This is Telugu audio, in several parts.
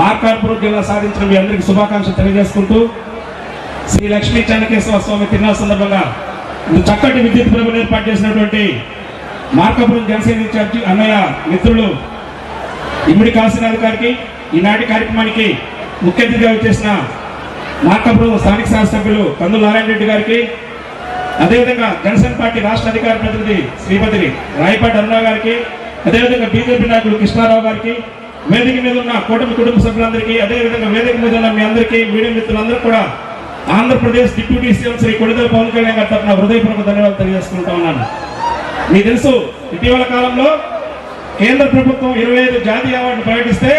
మార్కాపురం జిల్లా సాధించిన మీ అందరికీ శుభాకాంక్షలు తెలియజేసుకుంటూ శ్రీ లక్ష్మీ చెన్నకేశ్వర స్వామి తిరునాళ్ళ సందర్భంగా చక్కటి విద్యుత్ ప్రభుత్వం ఏర్పాటు చేసినటువంటి మార్కాపురం జనసేన ఇన్ఛార్జి అన్నయ్య మిత్రులు ఇమ్మిడి కాశీనాథ్ గారికి ఈనాటి కార్యక్రమానికి ముఖ్య అతిథిగా వచ్చేసిన మార్కాపురం స్థానిక శాసనసభ్యులు కందుల నారాయణ రెడ్డి గారికి, అదేవిధంగా జనసేన పార్టీ రాష్ట్ర అధికార ప్రతినిధి శ్రీమతి రాయపాటి అరుణ గారికి, అదేవిధంగా బీజేపీ నాయకులు కృష్ణారావు గారికి, వేదిక మీద ఉన్న కూటమి కుటుంబ సభ్యులందరికీ, అదేవిధంగా వేదిక మీద ఉన్న మీ అందరికీ, మీడియా మిత్రులందరూ కూడా ఆంధ్రప్రదేశ్ డిప్యూటీ సీఎం శ్రీ కొణిదెల పవన్ కళ్యాణ్ గారి తరఫున హృదయపూర్వక ధన్యవాదాలు తెలియజేసుకుంటా ఉన్నాను. మీకు తెలుసు, ఇటీవల కాలంలో కేంద్ర ప్రభుత్వం 25 జాతీయ అవార్డులు ప్రకటిస్తే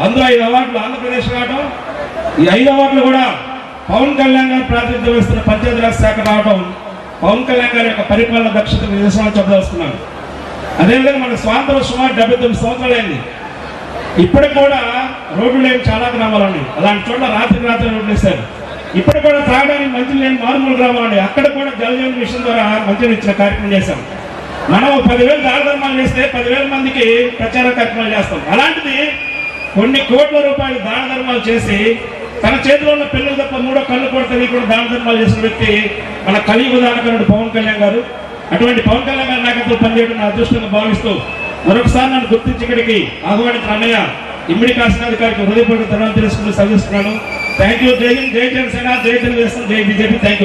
అందులో 5 అవార్డులు ఆంధ్రప్రదేశ్ రావడం, ఈ 5 అవార్డులు కూడా పవన్ కళ్యాణ్ గారు ప్రాతినిధ్యం వహిస్తున్న పంచాయతీరాజ్ శాఖ రావడం పవన్ కళ్యాణ్ గారి యొక్క పరిపాలన దక్షతకు నిదర్శనం చెప్పదలుచుకున్నాను. అదేవిధంగా మన స్వాతంత్రం సుమారు 79 సంవత్సరాలైంది. ఇప్పటికి కూడా రోడ్లు లేని చాలా గ్రామాలు ఉన్నాయి. అలాంటి చోట్ల రాత్రి రోడ్లు వేశారు. ఇప్పుడు కూడా తాగడానికి మంచిలు లేని మారుమూల గ్రామాలు, అక్కడ కూడా జలజీవన్ మిషన్ ద్వారా మంచిని ఇచ్చిన కార్యక్రమం చేశాం. మనం 10,000 దాన ధర్మాలు చేస్తే 10,000 మందికి ప్రచార కార్యక్రమాలు చేస్తాం. అలాంటిది కొన్ని కోట్ల రూపాయలు దాన ధర్మాలు చేసి తన చేతిలో ఉన్న పిల్లలు తప్ప మూడో కళ్ళు కూడా తెలియకుండా దాన ధర్మాలు చేసిన వ్యక్తి మన కలియుగ దానకరుడు పవన్ కళ్యాణ్ గారు. అటువంటి పవన్ కళ్యాణ్ గారి నాయకత్వం పనిచేయడం నా అదృష్టంగా భావిస్తూ మరొకసారి నన్ను గుర్తించి ఇక్కడికి ఆహ్వానించిన అన్నయ్య ఇమ్మిడి కాశీనాథ్ గారికి హృదయపూర్వక ధన్యవాదాలు తెలుసుకుంటూ సజెస్తున్నాను. Thank you. జై హింద్, జై జనసేన, జై తెలుగుదేశం, జై బీజేపీ. Thank you.